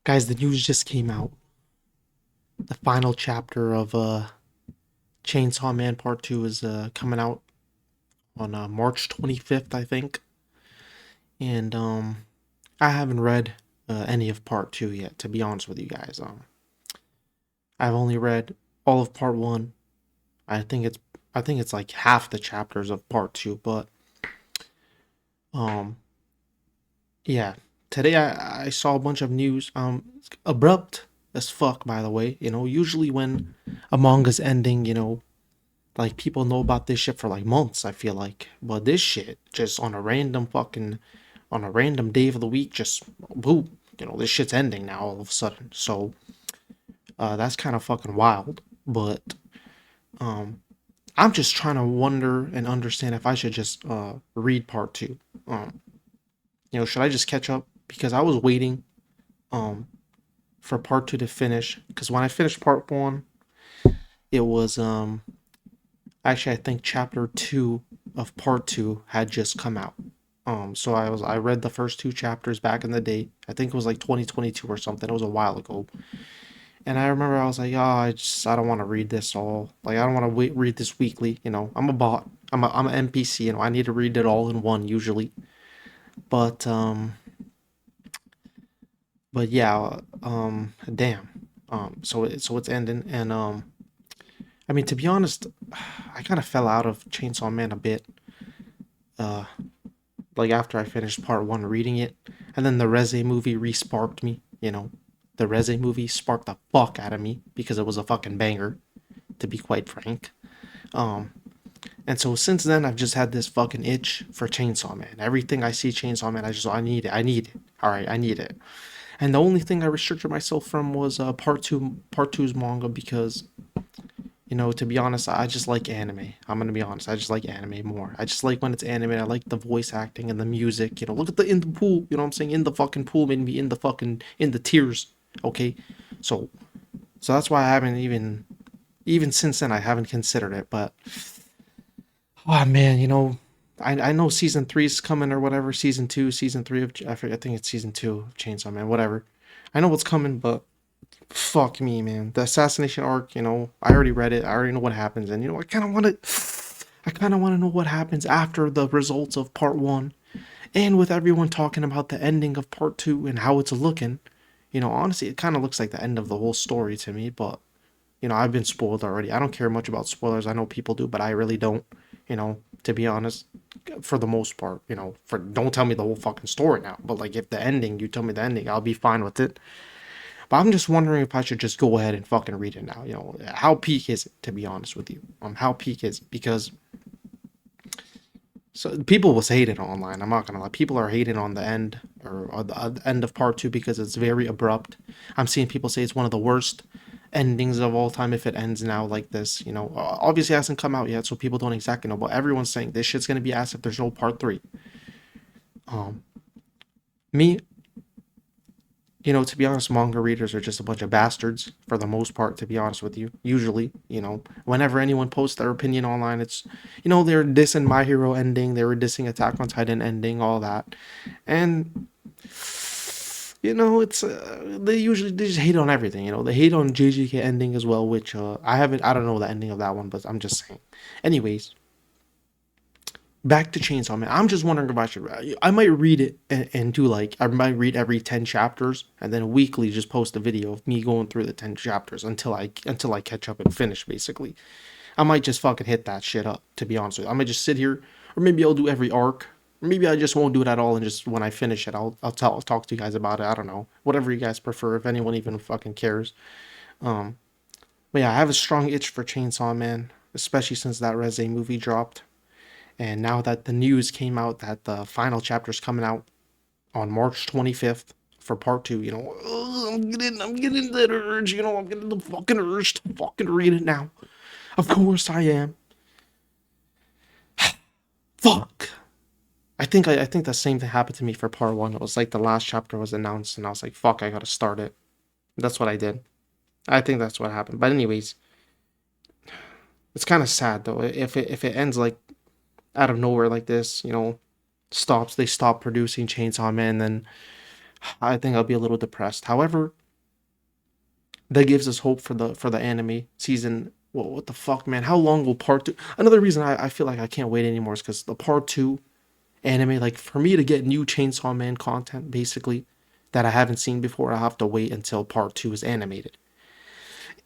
Guys, the news just came out. The final chapter of Chainsaw Man Part 2 is coming out on March 25th, I think. And I haven't read any of Part 2 yet, to be honest with you guys. I've only read all of Part 1. I think it's I think it's like half the chapters of Part 2, but um yeah. Today I saw a bunch of news abrupt as fuck, by the way. Usually when a manga's ending, like people know about this shit for like months, I feel like. But this shit just on a random day of the week, just boom, this shit's ending now all of a sudden. So that's kind of fucking wild. But um I'm just trying to wonder and understand if I should just read part two. Um, should I just catch up? Because I was waiting um for part two to finish. Because when I finished part one, it was actually, I think chapter two of part two had just come out. So I read the first two chapters back in the day. I think it was like 2022 or something. It was a while ago. And I remember I was like, oh, I don't want to read this all. Like I don't want to read this weekly. I'm a bot. I'm an NPC. I need to read it all in one usually. But yeah. Damn. So it's ending, and I mean, to be honest, I kind of fell out of Chainsaw Man a bit. Uh, like after I finished part one reading it, and then the Reze movie re-sparked me. The Reze movie sparked the fuck out of me because it was a fucking banger, to be quite frank. Um, and so since then, I've just had this fucking itch for Chainsaw Man. Everything I see Chainsaw Man, I need it. I need it. All right, I need it. And the only thing I restricted myself from was part two's manga because to be honest, I just like anime. I'm gonna be honest. I just like anime more. I just like when it's anime. I like the voice acting and the music. Look at the in the pool. You know what I'm saying? In the fucking pool made me in the tears. Okay, so that's why I haven't even since then I haven't considered it. But oh man, I know season three is coming or whatever. Season two, season three of I forget, I think it's season two of Chainsaw Man. Whatever. I know what's coming, but fuck me, man. The assassination arc, I already read it. I already know what happens, and I kind of want to know what happens after the results of part one, and with everyone talking about the ending of part two and how it's looking. Honestly, it kind of looks like the end of the whole story to me, but I've been spoiled already. I don't care much about spoilers. I know people do, but I really don't. To be honest, for the most part, for don't tell me the whole fucking story now. But like, if the ending, you tell me the ending, I'll be fine with it. But I'm just wondering if I should just go ahead and fucking read it now. How peak is it, to be honest with you? How peak is it? Because so people was hating online. I'm not gonna lie. People are hating on the end or the end of part two because it's very abrupt. I'm seeing people say it's one of the worst endings of all time if it ends now like this. Obviously it hasn't come out yet, so people don't exactly know. But everyone's saying this shit's gonna be ass if there's no part three. Um, me, to be honest, manga readers are just a bunch of bastards for the most part, to be honest with you. Usually, whenever anyone posts their opinion online, it's, they're dissing My Hero ending, they were dissing Attack on Titan ending, all that. And, they just hate on everything, they hate on JJK ending as well, which I don't know the ending of that one, but I'm just saying. Anyways, back to Chainsaw Man. I'm just wondering if I might read it and do like, I might read every 10 chapters and then weekly just post a video of me going through the 10 chapters until I catch up and finish, basically. I might just fucking hit that shit up, to be honest with you. I might just sit here, or maybe I'll do every arc. Or maybe I just won't do it at all, and just when I finish it, I'll talk to you guys about it. I don't know, whatever you guys prefer, if anyone even fucking cares. Um, but yeah, I have a strong itch for Chainsaw Man, especially since that Reze movie dropped. And now that the news came out that the final chapter is coming out on March 25th for part two, I'm getting that urge, I'm getting the fucking urge to fucking read it now. Of course I am. Fuck. I think the same thing happened to me for part one. It was like the last chapter was announced, and I was like, fuck, I gotta start it. That's what I did. I think that's what happened. But anyways, it's kind of sad though. If it ends like out of nowhere like this, stops they stop producing Chainsaw Man, then I think I'll be a little depressed. However, that gives us hope for the anime season. Well, what the fuck, man? How long will part two? Another reason I feel like I can't wait anymore is because the part two anime, like for me to get new Chainsaw Man content, basically, that I haven't seen before, I have to wait until part two is animated.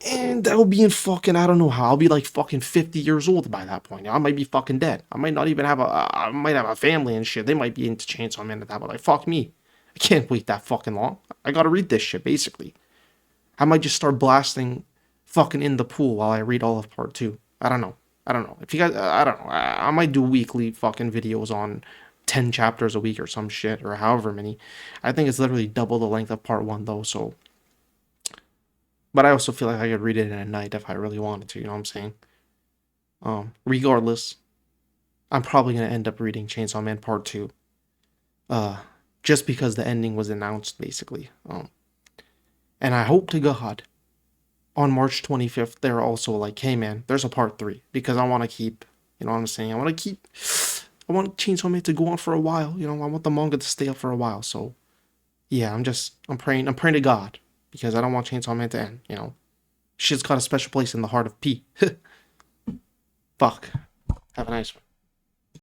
And that'll be in fucking, I don't know how, I'll be like fucking 50 years old by that point. I might be fucking dead. I might not even have I might have a family and shit. They might be into Chainsaw Man at that, but like, fuck me. I can't wait that fucking long. I gotta read this shit, basically. I might just start blasting fucking in the pool while I read all of part two. I don't know. I don't know. If you guys, I don't know. I might do weekly fucking videos on 10 chapters a week or some shit or however many. I think it's literally double the length of part one though, so. But I also feel like I could read it in a night if I really wanted to, you know what I'm saying? Regardless, I'm probably gonna end up reading Chainsaw Man Part 2. Uh, just because the ending was announced, basically. And I hope to God on March 25th, they're also like, hey man, there's a part three. Because I want to keep, you know what I'm saying? I want Chainsaw Man to go on for a while. You know, I want the manga to stay up for a while. So, yeah, I'm praying to God. Because I don't want Chainsaw Man to end, you know? Shit's got a special place in the heart of P. Fuck. Have a nice one.